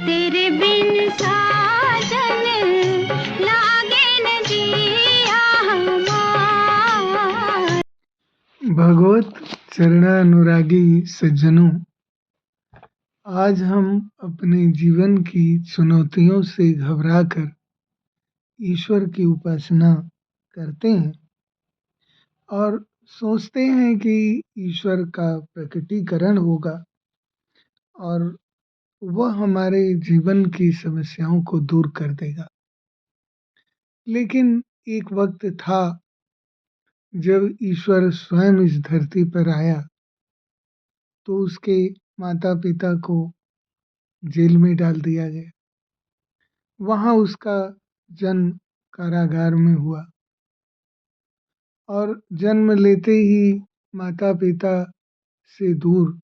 तेरे बिन साजन लागे न जिया हमार। भगवत चरणानुरागी सज्जनों, आज हम अपने जीवन की चुनौतियों से घबराकर ईश्वर की उपासना करते हैं और सोचते हैं कि ईश्वर का प्रकटीकरण होगा और वह हमारे जीवन की समस्याओं को दूर कर देगा। लेकिन एक वक्त था जब ईश्वर स्वयं इस धरती पर आया तो उसके माता पिता को जेल में डाल दिया गया। वहाँ उसका जन्म कारागार में हुआ और जन्म लेते ही माता पिता से दूर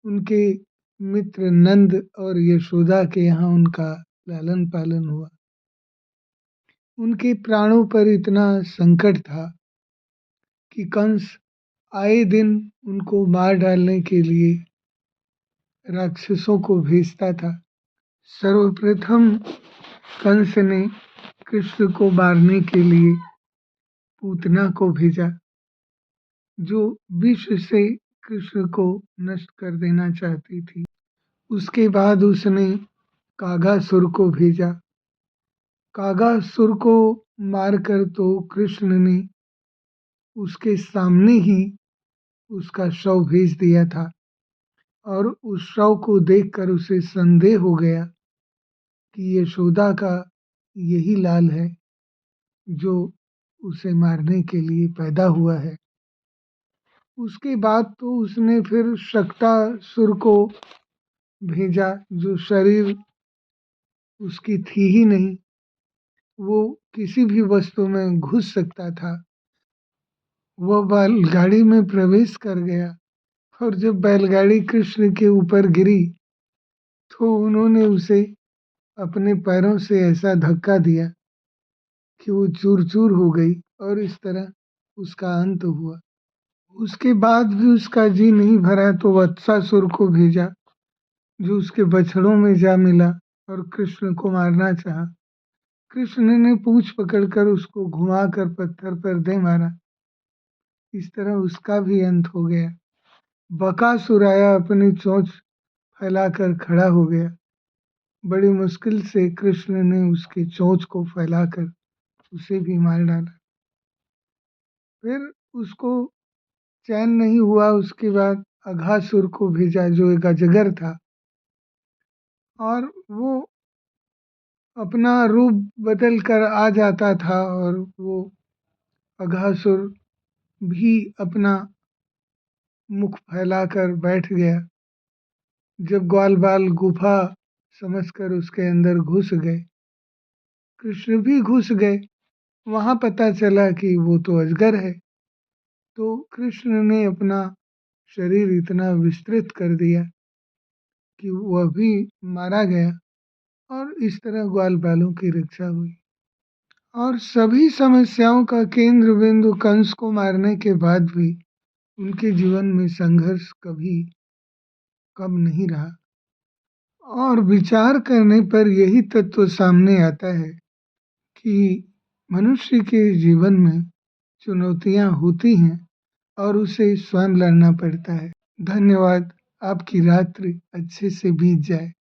उनके मित्र नंद और यशोदा के यहाँ उनका लालन पालन हुआ। उनके प्राणों पर इतना संकट था कि कंस आए दिन उनको मार डालने के लिए राक्षसों को भेजता था। सर्वप्रथम कंस ने कृष्ण को मारने के लिए पूतना को भेजा, जो विष से कृष्ण को नष्ट कर देना चाहती थी। उसके बाद उसने कागासुर को भेजा। कागासुर को मारकर तो कृष्ण ने उसके सामने ही उसका शव भेज दिया था और उस शव को देखकर उसे संदेह हो गया कि यशोदा का यही लाल है जो उसे मारने के लिए पैदा हुआ है। उसके बाद तो उसने फिर शक्तासुर को भेजा, जो शरीर उसकी थी ही नहीं, वो किसी भी वस्तु में घुस सकता था। वह बैलगाड़ी में प्रवेश कर गया और जब बैलगाड़ी कृष्ण के ऊपर गिरी तो उन्होंने उसे अपने पैरों से ऐसा धक्का दिया कि वो चूर चूर हो गई और इस तरह उसका अंत हुआ। उसके बाद भी उसका जी नहीं भरा तो वत्सासुर को भेजा, जो उसके बछड़ों में जा मिला और कृष्ण को मारना चाहा। कृष्ण ने पूंछ पकड़कर उसको घुमाकर पत्थर पर दे मारा। इस तरह उसका भी अंत हो गया। बकासुर आया, अपनी चोंच फैलाकर खड़ा हो गया। बड़ी मुश्किल से कृष्ण ने उसकी चोंच को फैलाकर उसे भी मार डाला। फिर उसको चैन नहीं हुआ, उसके बाद अघासुर को भेजा, जो एक अजगर था, और वो अपना रूप बदल कर आ जाता था और वो अघासुर भी अपना मुख फैलाकर बैठ गया। जब ग्वाल बाल गुफा समझकर उसके अंदर घुस गए, कृष्ण भी घुस गए। वहां पता चला कि वो तो अजगर है। तो कृष्ण ने अपना शरीर इतना विस्तृत कर दिया कि वह भी मारा गया और इस तरह ग्वाल बालों की रक्षा हुई। और सभी समस्याओं का केंद्र बिंदु कंस को मारने के बाद भी उनके जीवन में संघर्ष कभी कम नहीं रहा। और विचार करने पर यही तत्व सामने आता है कि मनुष्य के जीवन में चुनौतियां होती हैं और उसे स्वयं लड़ना पड़ता है। धन्यवाद। आपकी रात्रि अच्छे से बीत जाए।